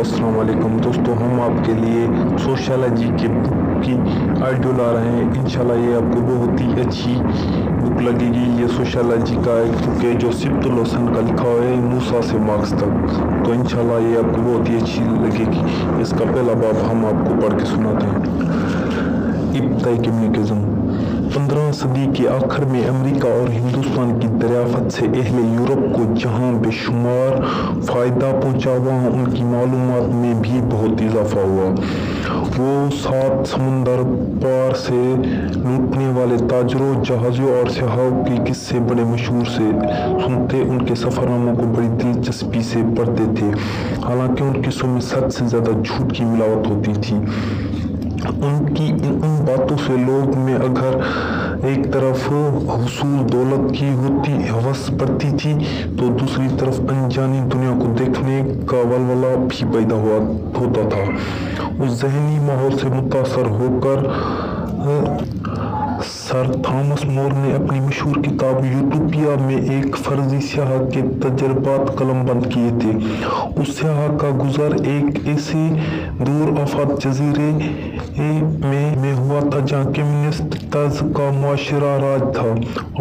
अस्सलाम वालेकुम दोस्तों, हम आपके लिए सोशियोलॉजी के बुक की आइडियो ला रहे हैं। इंशाल्लाह ये आपको बहुत ही अच्छी बुक लगेगी। ये सोशियोलॉजी का एक बुक है जो सिब्तुल हसन का लिखा हुआ है, मूसा से मार्क्स तक। तो इंशाल्लाह ये आपको बहुत ही अच्छी लगेगी। इसका पहला बाब हम आपको पढ़ के सुनाते हैं। इब्तिदाई कम्युनिकेशन। 15वीं सदी के आखिर में अमेरिका और हिंदुस्तान की दरियाफत से अहले यूरोप को जहां बेशुमार फ़ायदा पहुंचा, वहां उनकी मालूमात में भी बहुत इजाफा हुआ। वो 7 समुंदर पार से लूटने वाले ताजरों, जहाज़ों और सियाहों के किस्से बड़े मशहूर से सुनते, उनके सफ़रनामों को बड़ी दिलचस्पी से पढ़ते थे। हालांकि उन किस्सों में सच से ज़्यादा झूठ की मिलावट होती थी। उनकी उन बातों से लोग में अगर एक तरफ हुसूल दौलत की होती हवस बढ़ती थी, तो दूसरी तरफ अनजानी दुनिया को देखने का वलवला भी पैदा होता था। उस जहनी माहौल से मुतासर होकर सर थॉमस मोर ने अपनी मशहूर किताब यूटोपिया में एक फर्जी स्याह के तजर्बात कलमबंद किए थे। उस स्याह का गुजर एक ऐसे दूर आफाक जजीरे में हुआ था जहाँ कम्युनिस्ट तर्ज का मुआशरा राज था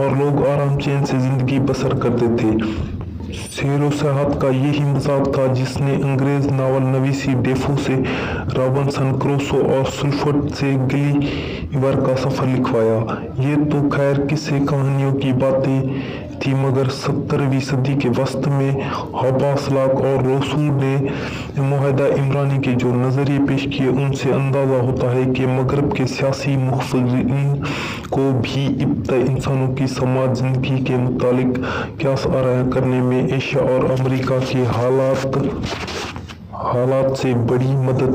और लोग आराम चैन से जिंदगी बसर करते थे। शेरो सयाहत का यही मजाक था जिसने अंग्रेज नावल नवीसी डेफो से रॉबिन्सन क्रूसो और सुल्फट से गलिवर का सफ़र लिखवाया। ये तो खैर किस्से कहानियों की बातें थी, मगर 17वीं सदी के वस्त में अब्बास लाक और रसूल ने मुआहदा इमरानी के जो नज़रिए पेश किए, उनसे अंदाज़ा होता है कि मगरब के सियासी मुखबिरीन को भी इब्तिदाई इंसानों की समाज ज़िंदगी के मुतालिक क़यास आराया करने में एशिया और अमेरिका के हालात से बड़ी मदद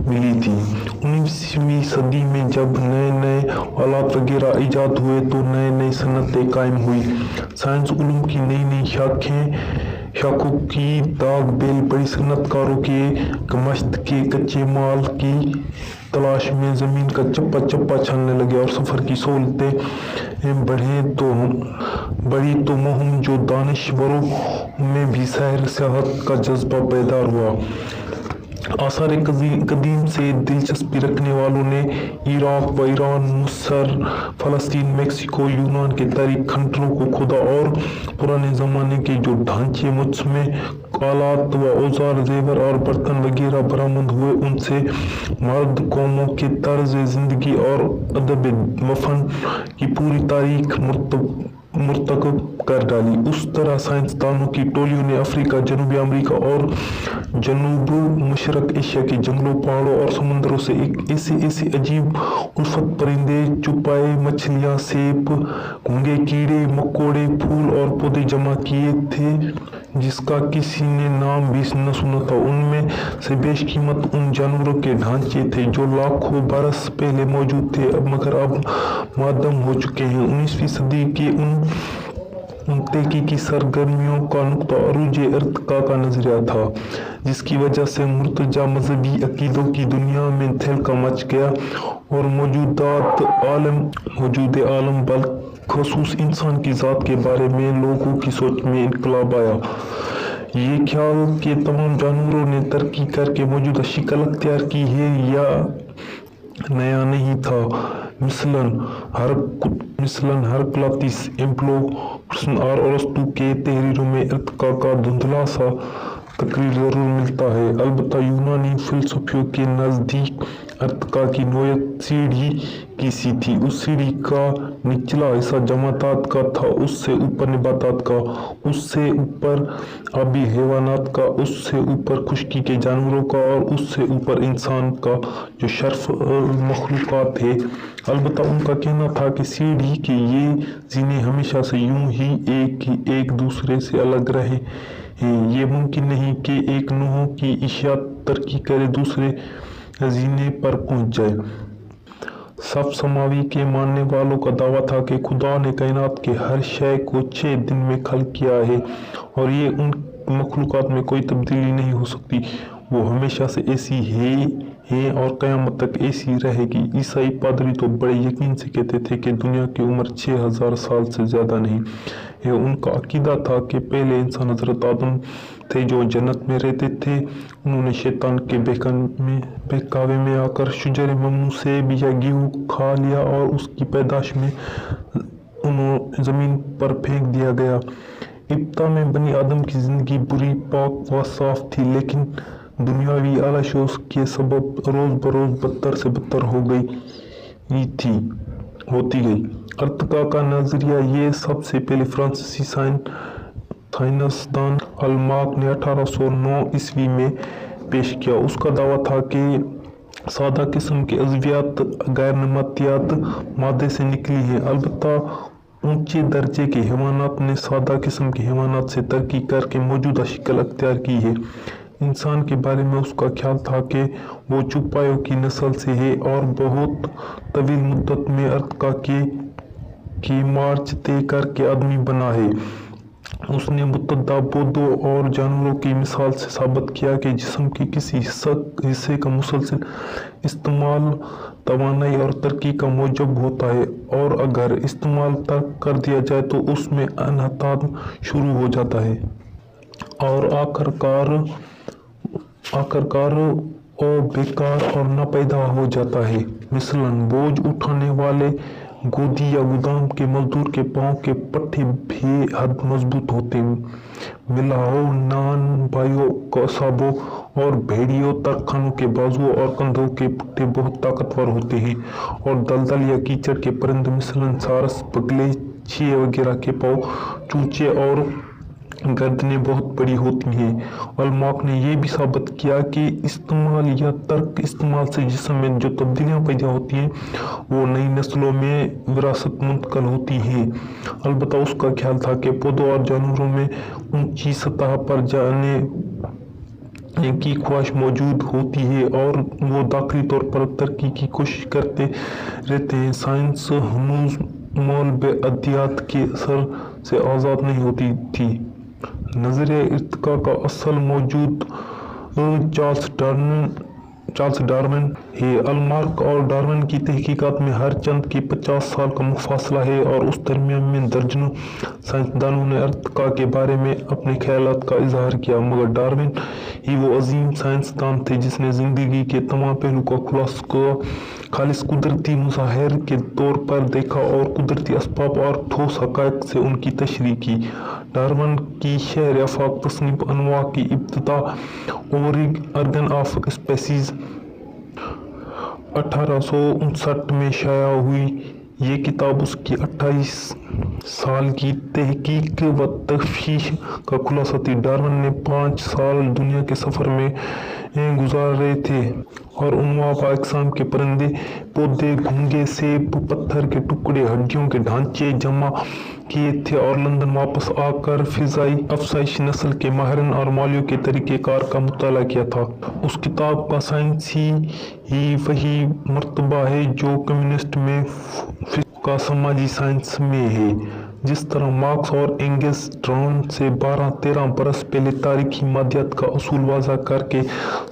मिली थी। 19वीं सदी में जब नए नए आलात वगैरह ईजाद हुए तो नए नई सनतें कायम हुई। साइंस उलूम की नई नई शाखों की दाग बेल बड़ी सनतकारों के गमश्त के कच्चे माल की तलाश में ज़मीन का चप्पा चप्पा छानने लगे और सफ़र की सहूलतें बढ़ी तो मुहिम जो दानिशवरों में भी सैर सियाहत का जज्बा पैदा हुआ। आसार कदीम से दिलचस्पी रखने वालों ने इराक व ईरान, मिस्र, फ़लस्तीन, मेक्सिको, यूनान के तारीख खंडरों को खोदा और पुराने ज़माने के जो ढांचे, मुजस्मे, आलात व औजार, जेवर और बर्तन वगैरह बरामद हुए, उनसे मर्द कौमों के तर्ज ज़िंदगी और अदब व फन की पूरी तारीख मुर्तकब कर डाली। उस तरह साइंसदानों की टोलियों ने अफ्रीका, जनूबी अमेरिका और जनूब मशरक एशिया के जंगलों, पहाड़ों और समुद्रों से एक ऐसे अजीब उल्फत परिंदे, चुपाए, मछलियाँ, सेब, घोंगे, कीड़े मकोड़े, फूल और पौधे जमा किए थे जिसका किसी ने नाम भी न सुना था। उनमें से बेशकीमत उन जानवरों के ढांचे थे जो लाखों बरस पहले मौजूद थे मगर अब मादम हो चुके हैं। 19वीं सदी के उन तहकीकी सरगर्मियों का नुक्ता अरूज इर्तिका का नजरिया था, जिसकी वजह से मुर्तजा मजहबी अकीदों की दुनिया में तहलका मच गया और मौजूद आलम बलखसूस इंसान की ज़ात के बारे में लोगों की सोच में इनकलाब आया। ये ख्याल कि तमाम जानवरों ने तरक्की करके मौजूदा शक्ल अख्तियार की है या नया नहीं था। मिसलन हरकुलातिस, एम्प्लोक्सन और अरस्तू के तहरीरों में इर्तिका का धुंधला सा तकरीर ज़रूर मिलता है। अलबत्ता यूनानी फ़िलसफ़ियों के नज़दीक इर्तिका की नोयत सीढ़ी की सी थी। उस सीढ़ी का निचला हिस्सा जमातात का था, उससे ऊपर नबातात का, उससे ऊपर आबी हैवानात का, उससे ऊपर खुश्की के जानवरों का और उससे ऊपर इंसान का जो शर्फ मखलूक़ात है। अलबत्ता उनका कहना था कि सीढ़ी के ये जीने हमेशा से यूं ही एक दूसरे से अलग रहे हैं। ये मुमकिन नहीं कि एक नूह की इशिया तरक्की करे दूसरे जीने पर पहुंच जाए। सब समावी के मानने वालों का दावा था कि खुदा ने कायनात के हर शय को 6 दिन में खल्क किया है और ये उन मखलूक़ात में कोई तब्दीली नहीं हो सकती। वो हमेशा से ऐसी है और क़यामत तक ऐसी रहेगी। ईसाई पादरी तो बड़े यकीन से कहते थे कि दुनिया की उम्र 6000 साल से ज़्यादा नहीं है। उनका अकीदा था कि पहले इंसान हज़रत आदम थे जो जन्नत में रहते थे, उन्होंने शैतान के बहकावे में आकर शुजर ममनू सेब या गेहूं खा लिया और उसकी पैदाश में उन्होंने ज़मीन पर फेंक दिया गया। इब्तिदा में बनी आदम की ज़िंदगी बुरी, पाक व साफ थी, लेकिन दुनियावी आलस्य के सबब रोज़ बरोज़ बदतर से बदतर होती गई। अर्तका का नज़रिया ये सबसे पहले फ्रांसीसी साइंसदान अल्माक ने 1809 ईस्वी में पेश किया। उसका दावा था कि सादा किस्म के अज़वियात गैर नबातियात मादे से निकली हैं। अलबत्ता ऊंचे दर्जे के हैवानात ने सादा किस्म के हैवानात से तरक्की करके मौजूदा शक्ल अख्तियार की है। इंसान के बारे में उसका ख्याल था कि वो चुपायों की नस्ल से है और बहुत तवील मुद्दत में अर्तका की मार्च तय करके आदमी बना है। उसने मुतअद्दा पौधों और जानवरों की मिसाल से साबित किया कि जिस्म के किसी हिस्से का मुसलसल इस्तेमाल तवानाई और तरक्की का मूजब होता है, और अगर इस्तेमाल तर्क कर दिया जाए तो उसमें अनहताम शुरू हो जाता है और आखिरकार और बेकार और नापैदा हो जाता है। मिसलन बोझ उठाने वाले गोदी या गोदाम के मजदूर के पांव के पट्टे बेहद मजबूत होते, मिलाओ नान बाइयों कसाबों और भेड़ियों तरखानों के बाजुओं और कंधों के पट्टे बहुत ताकतवर होते हैं, और दलदल या कीचड़ के परिंदे मिसलन सारस, बगले, चीहे वगैरह के पांव, चूचे और गर्दनें बहुत बड़ी होती हैं। अल्माक ने यह भी साबित किया कि इस्तेमाल या तर्क इस्तेमाल से जिस्म में जो तब्दीलियां पैदा होती हैं वो नई नस्लों में विरासत मुंतकिल होती हैं। अलबत्ता उसका ख्याल था कि पौधों और जानवरों में ऊंची सतह पर जाने की ख्वाहिश मौजूद होती है और वो दाखिली तौर पर तरक्की की कोशिश करते रहते हैं। साइंस हनूज मौलबेअदियात के असर से आज़ाद नहीं होती थी। नज़रिया इर्तिका का असल मौजूद चार्ल्स डार्विन है। अल्माक और डार्विन की तहकीकात में हर चंद के 50 साल का मुफासला है, और उस दरमियान में दर्जनों साइंसदानों ने इर्तिका के बारे में अपने ख्यालात का इजहार किया, मगर डार्विन ही वो अजीम साइंसदान थे जिसने ज़िंदगी के तमाम पहलू का खालिस कुदरती मुज़ाहिर के तौर पर देखा और कुदरती असबाब और ठोस हक़ाइक़ से उनकी तशरीह की। डार्विन की शहर आफाक तसनीफ़ अनवा की इब्तिदा ऑरिजिन ऑफ स्पीसीज़ 1859 में शाया हुई। ये किताब उसकी 28 साल की तहकीक व तफ्तीश का खुलासा थी। डार्विन ने 5 साल दुनिया के सफ़र में गुजारे थे और अनवा अक़साम के परिंदे, पौधे, घोंघे, सेब, पत्थर के टुकड़े, हड्डियों के ढांचे जमा किए थे और लंदन वापस आकर फ़िज़ाई अफ़ज़ाइश नस्ल के माहिरन और मालियों के तरीक़ेकार का मुताला किया था। उस किताब का साइंसी ही वही मर्तबा है जो कम्युनिस्ट में का समाजी साइंस में है। जिस तरह मार्क्स और एंगल्स ड्रॉन से 12-13 बरस पहले तारीखी मादियात का असूल वाज़ा करके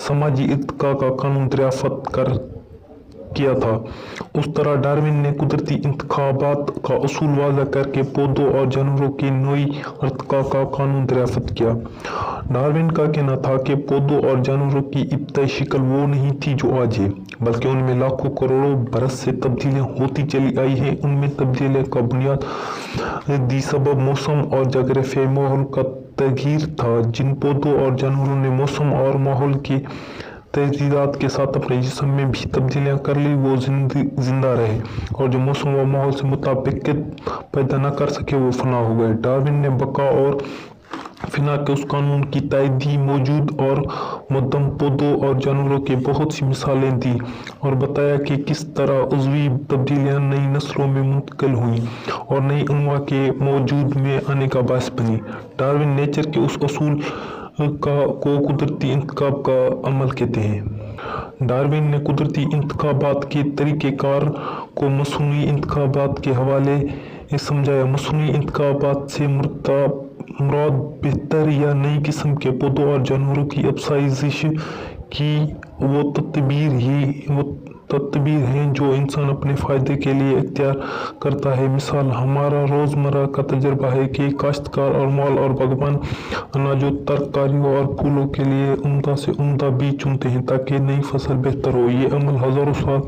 समाजी इर्तिका का कानून दरियाफ़त किया था, उस तरह डार्विन ने कुदरती इंतखाबात का असूल वाज़ा करके पौधों और जानवरों के नोई इर्तिका का कानून दरियाफ़त किया। डार्विन का कहना था कि पौधों और जानवरों की इब्तदाई शक्ल वो नहीं थी जो आज है, बल्कि उनमें लाखों करोड़ों बरस से तब्दीलियाँ होती चली आई हैं। उनमें तब्दीली का बुनियादी सबब मौसम और जोग्राफियाई माहौल का तगीर था। जिन पौधों और जानवरों ने मौसम और माहौल की तहदीदात के साथ अपने जिस्म में भी तब्दीलियाँ कर ली वो जिंदा रहे, और जो मौसम व माहौल से मुताबिकत पैदा न कर सके वो फना हो गए। डार्विन ने बका और फिना के उस कानून की तायदी मौजूद और मुद्दम पौधों और जानवरों के बहुत सी मिसालें दी और बताया कि किस तरह उज़वी तब्दीलियाँ नई नस्लों में मुंतकिल हुई और नई अनवा के मौजूद में आने का बायस बनी। डार्विन नेचर के उस असूल को कुदरती इंतखाब का अमल कहते हैं। डार्विन ने कुदरती इंतखाबात के तरीक़ेकार को मसनूई इंतखाबात के हवाले समझाया। मसनूई इंतखाबात से मुराद बेहतर या नई किस्म के पौधों और जानवरों की अफज़ाइश की वो तदबीर हैं जो इंसान अपने फ़ायदे के लिए इख्तियार करता है। मिसाल हमारा रोज़मर्रा का तजुर्बा है कि काश्तकार और माल और बागबान अनाजों, तरकारियों और फूलों के लिए उम्दा से उम्दा बीज चुनते हैं ताकि नई फसल बेहतर हो। ये अमल हज़ारों साल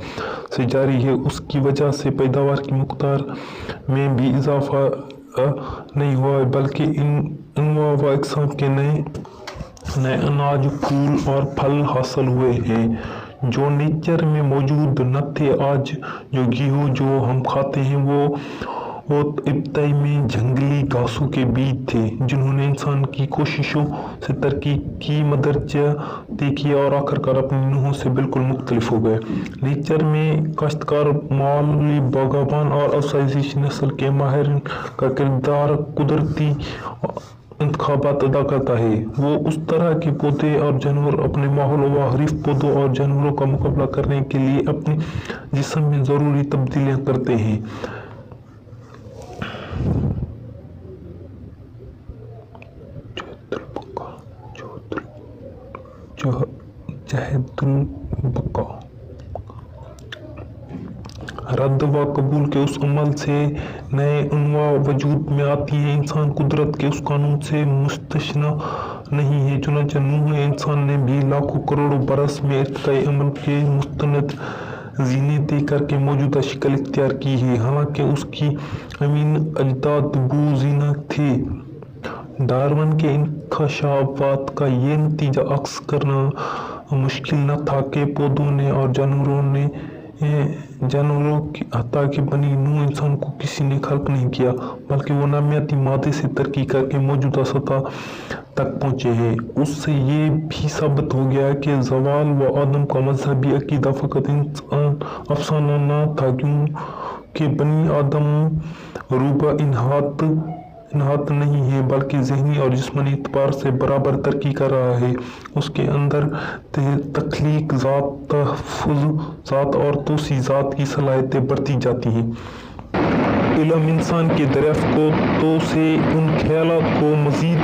से जारी है। उसकी वजह से पैदावार की मकदार में भी इजाफा नहीं हुआ है, बल्कि इन अनवा व अक़साम के नए अनाज, फूल और फल हासिल हुए हैं जो नेचर में मौजूद न थे। आज जो गेहूँ जो हम खाते हैं वो इब्तदाई में जंगली घासों के बीज थे जिन्होंने इंसान की कोशिशों से तरक्की की, मदरजा देखी और आखिरकार अपनी नूहों से बिल्कुल मुख्तलिफ हो गए। नेचर में काश्तकार, माली बागबान और अफसाइश नस्ल के माहिर का किरदार कुदरती इंतखाबात अदा करता है। वो उस तरह के पौधे और जानवर अपने माहौल व हरीफ पौधों और जानवरों का मुकाबला करने के लिए अपने जिस्म में ज़रूरी तब्दीलियाँ करते हैं। रद्द व कबूल के उस अमल से नए अनवा वजूद में आती है। इंसान कुदरत के उस कानून से मुस्तस्ना नहीं है। चुनांचे नूह इंसान ने भी लाखों करोड़ों बरस में इर्तिकाई अमल के मुस्तनद जीने तय करके मौजूदा शक्ल इख्तियार की है। हालांकि उसकी अमीन अजदाद बू जीना थे। डार्विन के इंकशाफात का ये नतीजा अक्स करना मुश्किल न था कि पौधों ने और जानवरों की हत्ता कि बनी नूह इंसान को किसी ने खल्क नहीं किया, बल्कि वो नामियाती मादे से तरक्की करके मौजूदा सतह तक पहुँचे हैं। उससे ये भी साबित हो गया कि ज़वाल व आदम का मजहबी अकीदा फ़कत अफसाना न था, क्योंकि बनी आदम रूबा इनहात नहीं है, बल्कि ज़हनी और जिस्मानी एतबार से बराबर तरक्की कर रहा है। उसके अंदर तख्लीक ज़ात, तहफ़्फ़ुज़ ज़ात और तोसी ज़ात की सलाहियतें बढ़ती जाती हैं। इल्म इंसान के दरियाफ़्त को तो से उन ख्यालात को मज़ीद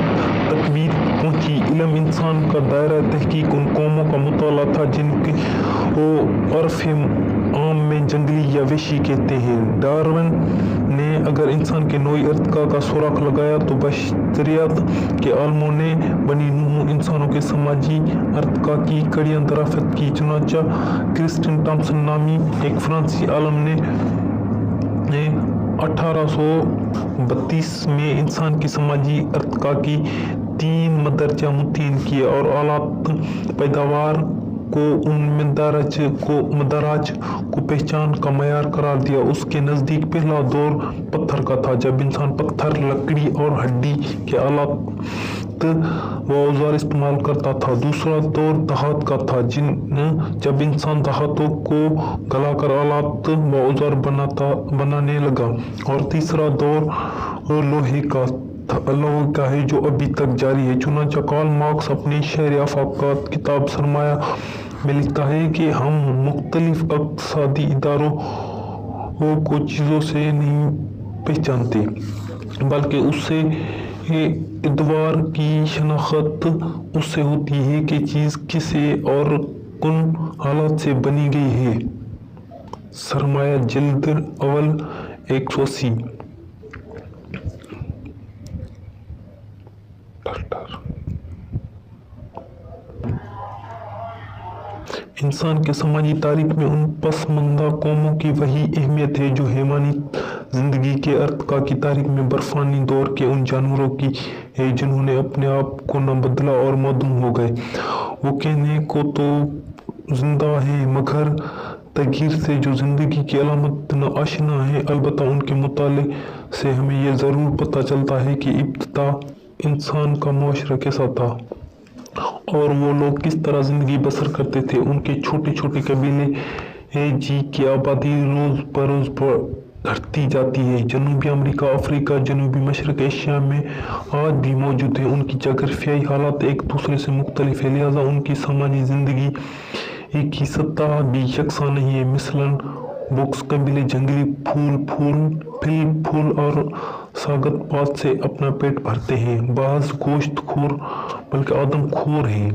तकमील पहुँची। इल्म इंसान का दायरा तहकीक उन कौमों का मुताला था जिनके अर्फ़ आम में जंगली या वहशी कहते हैं। डार्विन ने अगर इंसान के नोई इर्तिका का सुराख लगाया तो बशरियत के आलमों ने बनी नूह इंसानों के समाजी इर्तिका की कड़ियाँ दराफ़त की। चुनांचा क्रिस्टिन टॉमसन नामी एक फ्रांसीसी आलम ने 1832 में इंसान की समाजी इर्तिका की 3 मदरजा मुतय्यन किए और आलात पैदावार को उन मदाराज को पहचान का मयार करार दिया। उसके नज़दीक पहला दौर पत्थर का था, जब इंसान पत्थर, लकड़ी और हड्डी के आलात व औजार इस्तेमाल करता था। दूसरा दौर दहात का था, जब इंसान दहातों को गलाकर आलात व औजार बनाने लगा। और तीसरा दौर लोहे का है जो अभी तक जारी है। चुनांचे कार्ल मार्क्स अपनी शहर आफाकात किताब सरमाया में लिखता है कि हम मुख्तलिफ इक़्तिसादी इदारों को चीज़ों से नहीं पहचानते, बल्कि उससे इदवार की शनाख्त उससे होती है कि चीज़ किसे और कौन हालात से बनी गई है। सरमाया जिल्द अव्वल 180। इंसान के समाजी तारीख में उन पसमानदा कौमों की वही अहमियत है जो हैवानी ज़िंदगी के इर्तिका की तारीख में बर्फानी दौर के उन जानवरों की है जिन्होंने अपने आप को न बदला और मदूम हो गए। वो कहने को तो जिंदा है मगर तगीर से जो ज़िंदगी की अलामत न आशना है। अलबत्ता उनके मुताले से हमें यह ज़रूर पता चलता है कि इब्तिदा इंसान का मुआशरा कैसा था और वो लोग किस तरह ज़िंदगी बसर करते थे। उनके छोटे छोटे कबीले जी की आबादी रोज़ बरोज़ बढ़ती जाती है। जनूबी अमेरिका, अफ्रीका, जनूबी मशरक़ एशिया में आज भी मौजूद है। उनकी जोग्राफियाई हालात एक दूसरे से मुख्तलिफ है, लिहाजा उनकी समाजी ज़िंदगी एक ही सतह भी यकसा नहीं है। मिसलन बुक्स कबीले जंगली फूल और सागत पात से अपना पेट भरते हैं। बाज़ गोश्त खोर बल्कि आदम खोर हैं,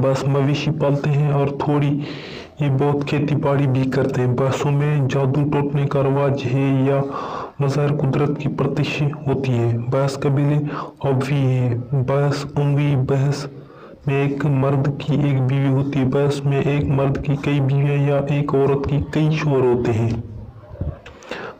बस मवेशी पालते हैं और थोड़ी ये बहुत खेती बाड़ी भी करते हैं। बहसों में जादू टोटने का रवाज है या मज़ाहिर कुदरत की प्रतिष्ठा होती है। बहस कबीले अववी है। बहस उमवी बहस में एक मर्द की एक बीवी होती है। बहस में एक मर्द की कई बीवियां या एक औरत की कई शोहर होते हैं।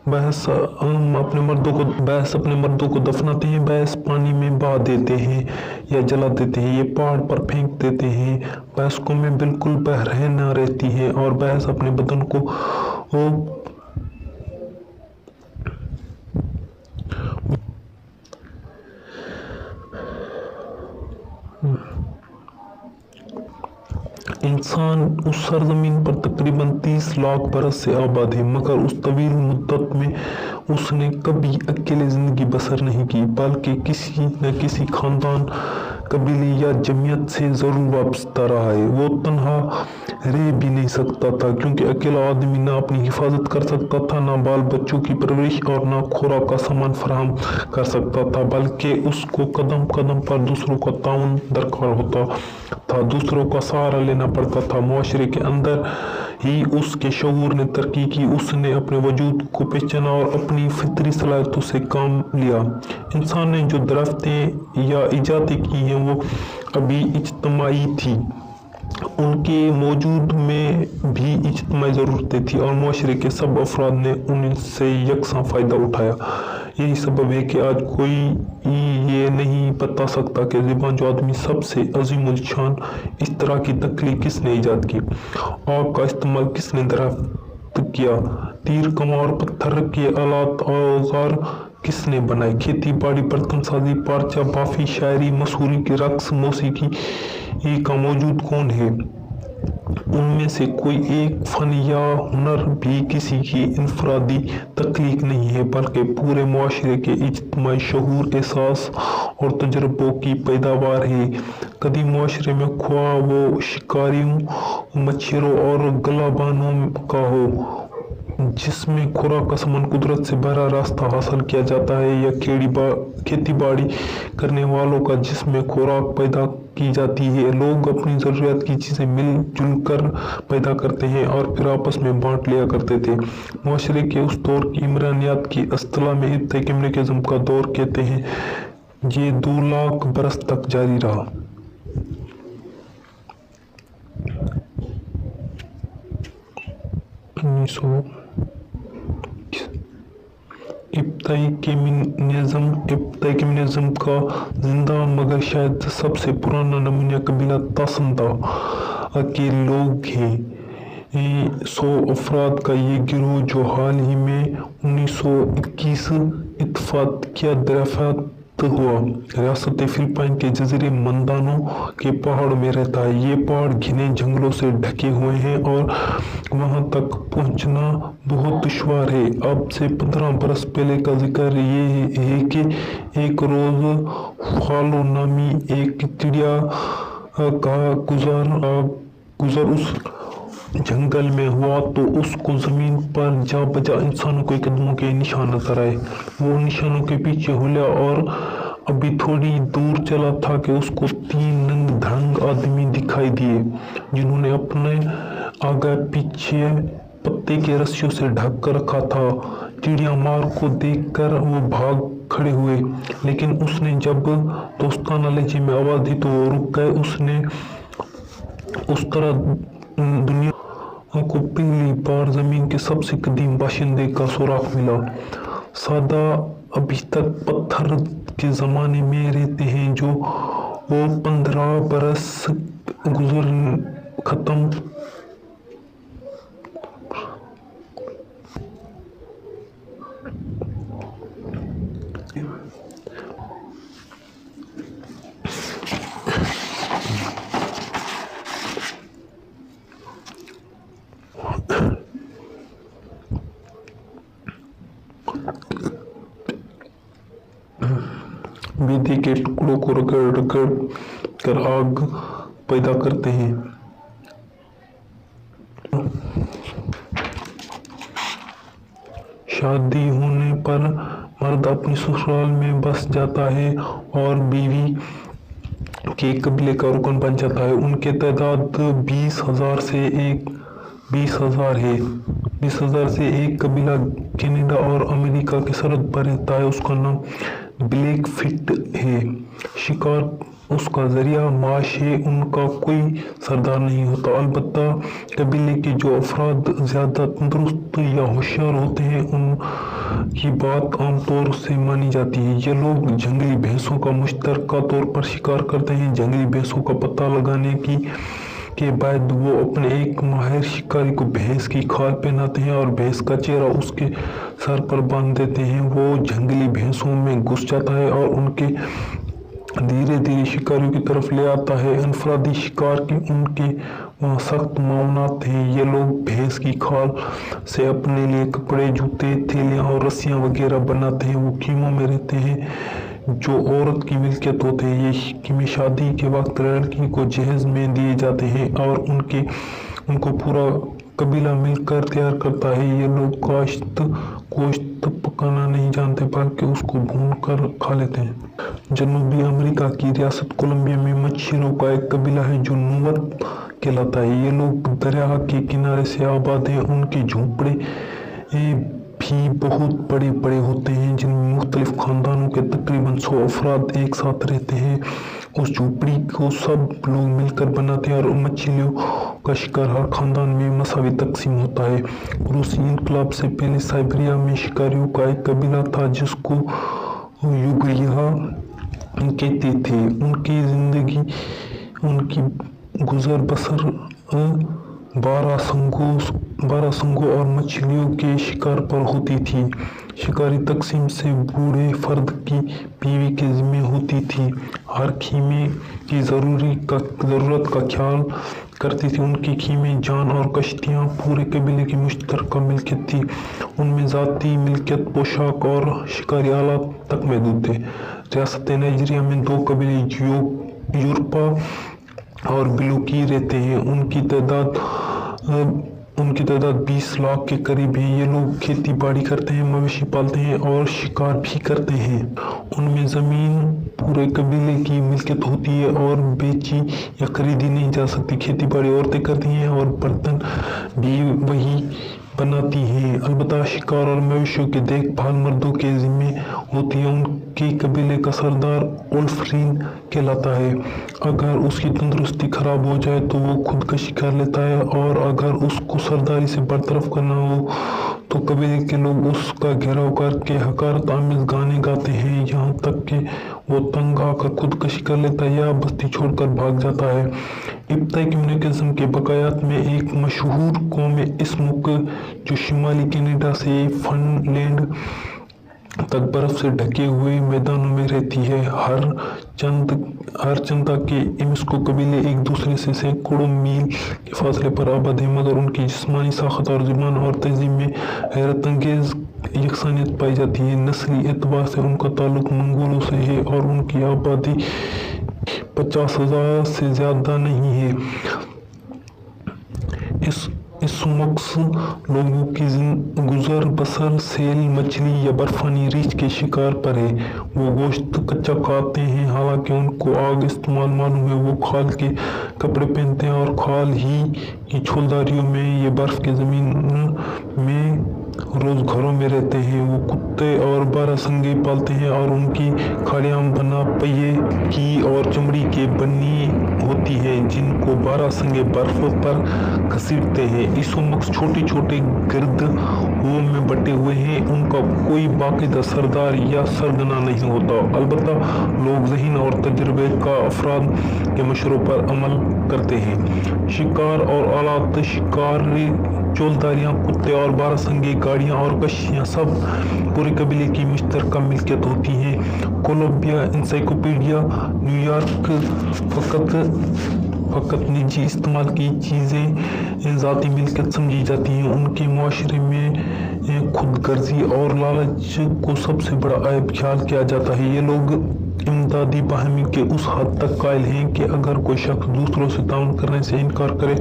बहस अपने मर्दों को दफनाते हैं। बहस पानी में बहा देते हैं या जला देते हैं। ये पहाड़ पर फेंक देते हैं। बहस को में बिल्कुल बहरे न रहती है और बहस अपने बदन को इंसान उस सरजमीन पर तकरीबन 30 लाख बरस से आबाद है, मगर उस तवील मुद्दत में उसने कभी अकेले ज़िंदगी बसर नहीं की, बल्कि किसी न किसी खानदान, कबीले या जमीयत से ज़रूर वाबस्ता रहा है। वो तन्हा रह भी नहीं सकता था, क्योंकि अकेला आदमी ना अपनी हिफाजत कर सकता था, ना बाल बच्चों की परवरिश और ना खुराक का सामान फराहम कर सकता था, बल्कि उसको कदम कदम पर दूसरों का ताउन दरकार होता था, दूसरों का सहारा लेना पड़ता था। मुआशरे के अंदर ही उसके शऊर ने तरक्की की। उसने अपने वजूद को पहचाना और अपनी फितरी सलाहियतों से काम लिया। इंसान ने जो दराफ्तें या इजादें की हैं वो अभी इज्तमाई थी। उनके मौजूद में भी इज्तमाई ज़रूरतें थी और मुआशरे के सब अफराद ने उनसे यकसा फ़ायदा उठाया। यही सबब है कि आज कोई ये नहीं बता सकता कि ज़बान जो आदमी सबसे अजीमुल शान इस तरह की तख्लीक किसने ईजाद की, आग का इस्तेमाल किसने दराफ्त किया, तीर कमान और पत्थर के आलात औजार किसने बनाए, खेती बाड़ी, बर्तन साजी, पार्चा बाफी, शायरी, मसूरी की रक्स, मौसीकी का मौजूद कौन है। उनमें से कोई एक फन या हुनर भी किसी की इनफरादी तख्लीक नहीं है, बल्कि पूरे मुआशरे के इज्तिमाई शऊर, एहसास और तजर्बों की पैदावार है। कदीम मुआशरे में ख्वाह वो शिकारियों, मच्छरों और गलाबानों का हो जिसमें खुराक का सामान कुदरत से बड़ा रास्ता हासिल किया जाता है, या खेती बाड़ी करने वालों का जिसमें खुराक पैदा की जाती है। लोग अपनी ज़रूरत की चीज़ें मिलजुल कर पैदा करते हैं और फिर आपस में बांट लिया करते थे। मुआशरे के उस दौर की इमरानियात की अस्तला में इब्तिदाई कम्युनिज्म का दौर कहते हैं। ये 2 लाख बरस तक जारी रहा। इब्तिदाई कम्युनिज्म का जिंदा मगर शायद सबसे पुराना नमूना कबीला तासंदा के लोग हैं। 100 अफराद का ये गिरोह जो हाल ही में 1921 इत्तफाकिया दरियाफ्त हुआ, रियासत फिलिपाइन के जजीरे मंदानो के पहाड़ों में रहता है। ये पहाड़ घने जंगलों से ढके हुए हैं और वहां तक पहुंचना बहुत दुश्वार है। अब से 15 बरस पहले का जिक्र ये है कि एक रोज फालो नामी एक चिड़िया का गुजर उस जंगल में हुआ तो उसको जमीन पर जा बजा इंसानों के कदमों के निशान नजर आए। वो निशानों के पीछे हुआ और अभी थोड़ी दूर चला था कि उसको 3 नंग धड़ंग आदमी दिखाई दिए, जिन्होंने अपने आगे पीछे पत्ते के रस्सियों से ढक कर रखा था। चिड़िया मार को देखकर वो भाग खड़े हुए, लेकिन उसने जब दोस्ताना लहजे में आवाज दी तो वो रुक गए। उसने उस तरह दुनिया को पहली बार जमीन के सबसे कदीम बाशिंदे का सुराग मिला। सादा अभी तक पत्थर के ज़माने में रहते हैं, जो वो 15 बरस गुजर ख़त्म बेदी के टुकड़ों को रगड़ रगड़ कर आग पैदा करते हैं। शादी होने पर मर्द अपने ससुराल में बस जाता है और बीवी के कबीले का रुकन बन जाता है। उनके तादाद 20,000 से 1 20,000 है। 20,000 से एक कबीला कनाडा और अमेरिका की सरहद पर रहता है, उसका नाम ब्लैकफीट है। शिकार उसका जरिया माश है, उनका कोई सरदार नहीं होता। अलबत्ता कबीले के जो अफराद ज़्यादा तंदुरुस्त या होशियार होते हैं उनकी बात आमतौर से मानी जाती है। ये लोग जंगली भैंसों का मुश्तरका तौर पर शिकार करते हैं। जंगली भैंसों का पता लगाने के बाद वो अपने एक माहिर शिकारी को भैंस की खाल पहनाते हैं और भैंस का चेहरा उसके सर पर बांध देते हैं। वो जंगली भैंसों में घुस जाता है और उनके धीरे धीरे शिकारियों की तरफ ले आता है। अनफरादी शिकार की उनके वहाँ सख्त मामलात हैं। ये लोग भैंस की खाल से अपने लिए कपड़े, जूते, थैलियाँ और रस्सियाँ वगैरह बनाते हैं। वो कीमों में रहते हैं जो औरत की मिल्कियत होते हैं। ये कीमे शादी के वक्त लड़की को जहेज में दिए जाते हैं और उनको पूरा कबीला मिलकर तैयार करता है। ये लोग गोश्त पकाना नहीं जानते बल्कि उसको भून कर खा लेते हैं। जनूबी अमेरिका की रियासत कोलंबिया में मच्छरों का एक कबीला है जो नुवत कहलाता है। ये लोग दरिया के किनारे से आबाद हैं। उनके झोंपड़े भी बहुत बड़े बड़े होते हैं जिनमें मुख्तलिफ खानदानों के तकरीबन 100 अफराद एक साथ रहते हैं। उस झोपड़ी को सब लोग मिलकर बनाते हैं और मछलियों का शिकार हर खानदान में मसावी तकसीम होता है। रूसी इनकलाब से पहले साइबेरिया में शिकारियों का एक कबीला था जिसको युगरिया कहते थे। उनकी गुजर बसर 12 संगों और मछलियों के शिकार पर होती थी। शिकारी तकसीम से बूढ़े फर्द की बीवी के जिम्मे होती थी। हर खीमे की ज़रूरत का ख्याल करती थी। उनकी खीमे, जान और कश्तियाँ पूरे कबीले की मुश्तरका मिल्कियत थी। उनमें ज़ाती मिल्कियत, पोशाक और शिकारी आलात तक महदूद थे। रियासत नाइजीरिया में 2 कबीले योरुबा और बिलुकी रहते हैं। उनकी तादाद 20 लाख के करीब है। ये लोग खेती बाड़ी करते हैं, मवेशी पालते हैं और शिकार भी करते हैं। उनमें ज़मीन पूरे कबीले की मिल्कियत होती है और बेची या खरीदी नहीं जा सकती। खेती बाड़ी औरतें करती हैं और बर्तन भी वही बनाती हैं। अलबत्ता शिकार और मवेशियों की देखभाल मर्दों के जिम्मे होती है। उनके कबीले का सरदार ओल्फरीन कहलाता है। अगर उसकी तंदुरुस्ती खराब हो जाए तो वो खुदकशी कर लेता है और अगर उसको सरदारी से बरतरफ करना हो तो कबीले के लोग उसका घेराव करके हकारत आमेज गाने गाते हैं, यहाँ तक कि वो तंग आकर खुदकशी कर लेता है या बस्ती छोड़कर भाग जाता है। इब्ताई कम्युनिज्म के बकायात में एक मशहूर कौम इस्मुक जो शिमाली कनाडा से फनलैंड तक बर्फ से ढके हुए मैदानों में रहती है। हर चंदा के इम्स्को कबीले एक दूसरे से सैकड़ों मील के फासले पर आबाद है, मगर उनकी जिस्मानी साखत और ज़ुबान और तहजीब में हैरतअंगेज़ यकसानियत पाई जाती है। नस्ली एतबार से उनका ताल्लुक मंगोलों से है और उनकी आबादी 50,000 से ज़्यादा नहीं है। इस सुमक्स लोगों की गुजर बसर सेल, मछली या बर्फानी रीछ के शिकार पर है। वो गोश्त कच्चा खाते हैं, हालांकि उनको आग इस्तेमाल मालूम है। वो खाल के कपड़े पहनते हैं और खाल ही की छोलदारियों में ये बर्फ की ज़मीन में रोज़ घरों में रहते हैं। वो कुत्ते और बारहसिंगे पालते हैं और उनकी खाड़ियाँ बना पहिए की और चमड़ी के बनी होती है जिनको बारहसिंगे बर्फ पर घसीटते हैं। इसोमक्स छोटे छोटे गिरदों में बटे हुए हैं। उनका कोई बाकायदा सरदार या सरगना नहीं होता। अलबत्ता लोग ज़हीन और तजुर्बे का अफराद के मशवरों पर अमल करते हैं। शिकार और आलात शिकार, चौलदारियाँ, कुत्ते और बारहसिंगे, गाड़ियाँ और कश्तियाँ सब पूरे कबीले की मुश्तरका मिल्कियत होती हैं। कोलंबिया इंसाइक्लोपीडिया न्यूयॉर्क फ़कत निजी इस्तेमाल की चीज़ें ज़ाती मिल्कियत समझी जाती हैं। उनके मुआशरे में खुदगर्जी और लालच को सबसे बड़ा ऐब ख्याल किया जाता है। ये लोग इमदादी बाहमी के उस हद तक कायल हैं कि अगर कोई शख्स दूसरों से ताउन करने से इनकार करे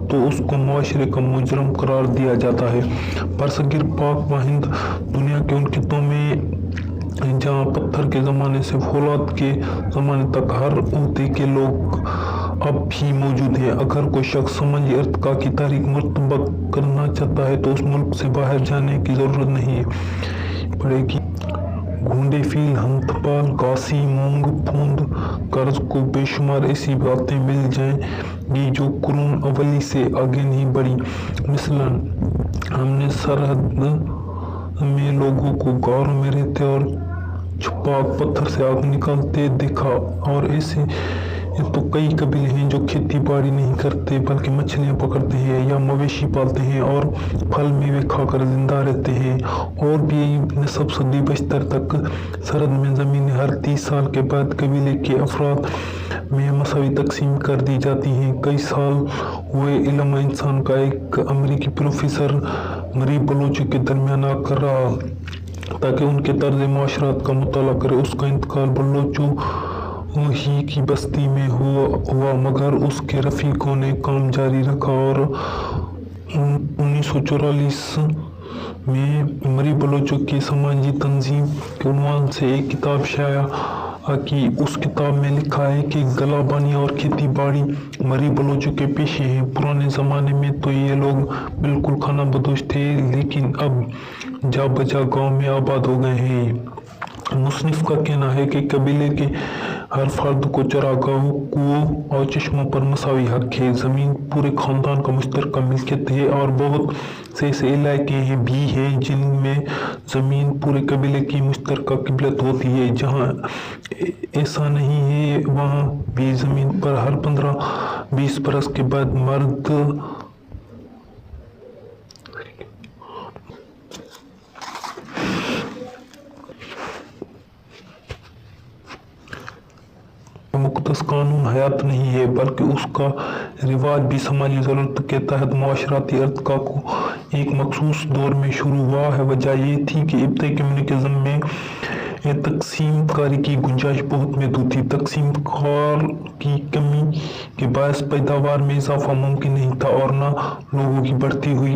तो उसको मुआशरे का मुजरम करार दिया जाता है। बरसगीर पाक व हिंद दुनिया के उन खित्तों में जहाँ पत्थर के ज़माने से फौलाद के ज़माने तक हर ओहदे के लोग अब भी मौजूद है। अगर कोई शख्स समाजी अर्तका की तारीख मुर्तबा करना चाहता है तो उस मुल्क से बाहर जाने की ज़रूरत नहीं पड़ेगी। घोंडे, फील, हंथपाल, काशी, मूंग, फूंद, कर्ज को बेशुमार ऐसी बातें मिल जाएंगी जो कुरून अवली से आगे नहीं बढ़ी। मिसलन हमने सरहद में लोगों को गारों में रहते और छुपाक पत्थर से आग निकालते देखा, और ऐसे तो कई कबीले हैं जो खेती बाड़ी नहीं करते बल्कि मछलियाँ पकड़ते हैं या मवेशी पालते हैं और फल मेवे खाकर जिंदा रहते हैं। और भी नस्ब सदी बशतर तक सरहद में ज़मीनें हर 30 साल के बाद कबीले के अफराद में मसावी तकसीम कर दी जाती हैं। कई साल हुए इल्म इंसान का एक अमेरिकी प्रोफेसर गरीब बलोचों के दरमियान आकर रहा ताकि उनके तर्ज माशरात का मुताला करे। उसका इंतकाल बलोचों ही की बस्ती में हुआ मगर उसके रफीकों ने काम जारी रखा और 1944 में मरी बलोचों की समाजी तंजीम के उन्वान से एक किताब शाया कि उस किताब में लिखा है कि गलाबानी और खेती बाड़ी मरी बलोचों के पेशे हैं। पुराने ज़माने में तो ये लोग बिल्कुल खाना बदोश थे, लेकिन अब जा बजा गाँव में आबाद हो गए हैं। मुसनिफ का कहना है कि कबीले के हर फर्द को चरागाहों, कुओं और चश्मों पर मसावी हक है। ज़मीन पूरे ख़ानदान का मुश्तरका मिल्कियत है और बहुत से ऐसे इलाके भी हैं जिनमें ज़मीन पूरे कबीले की मुश्तरका क़िबलत होती है। जहाँ ऐसा नहीं है वहाँ भी ज़मीन पर हर 15-20 बरस के बाद मर्द मुक़द्दस कानून हयात नहीं है बल्कि उसका रिवाज भी समाजी ज़रूरत के तहत मुआशराती अर्तका को एक मखसूस दौर में शुरू हुआ है। वजह ये थी कि इब्तदाई कम्युनिज़म में तकसीम कारी की गुंजाइश बहुत महदूद थी। तकसीम कार की कमी के बायस पैदावार में इजाफा मुमकिन नहीं था और न लोगों की बढ़ती हुई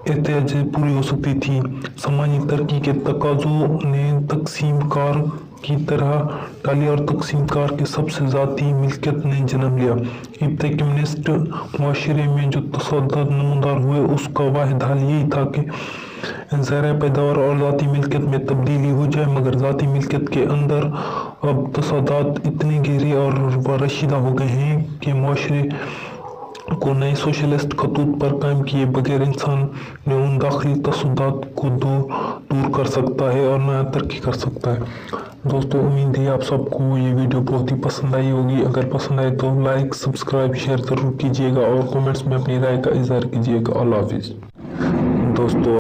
एहतियाजें पूरी हो सकती थी। समाजी तरक्की के तकाज़ों ने तकसीम कार की तरह डाली और तकसीम कार के सबसे ज़ाती मिल्कियत ने जन्म लिया। इब्तदाई कम्युनिस्ट मुआशरे में जो तसद्दुद नमूदार हुए उसका वाहिद हल यही था कि ज़राए पैदावार और ज़ाती मिल्कियत में तब्दीली हो जाए, मगर ज़ाती मिल्कियत के अंदर अब तसद्दुद इतने गहरे और रशीदा हो गए हैं कि मुआशरे को नए सोशलिस्ट खतूत पर कायम किए बगैर इंसान ने उन दाखिली तसद्दुद को दूर कर सकता है और नया तरक्की कर सकता है। दोस्तों, उम्मीद है आप सबको ये वीडियो बहुत ही पसंद आई होगी। अगर पसंद आए तो लाइक, सब्सक्राइब, शेयर ज़रूर कीजिएगा और कमेंट्स में अपनी राय का इज़हार कीजिएगा। अल्लाह हाफिज़ दोस्तों।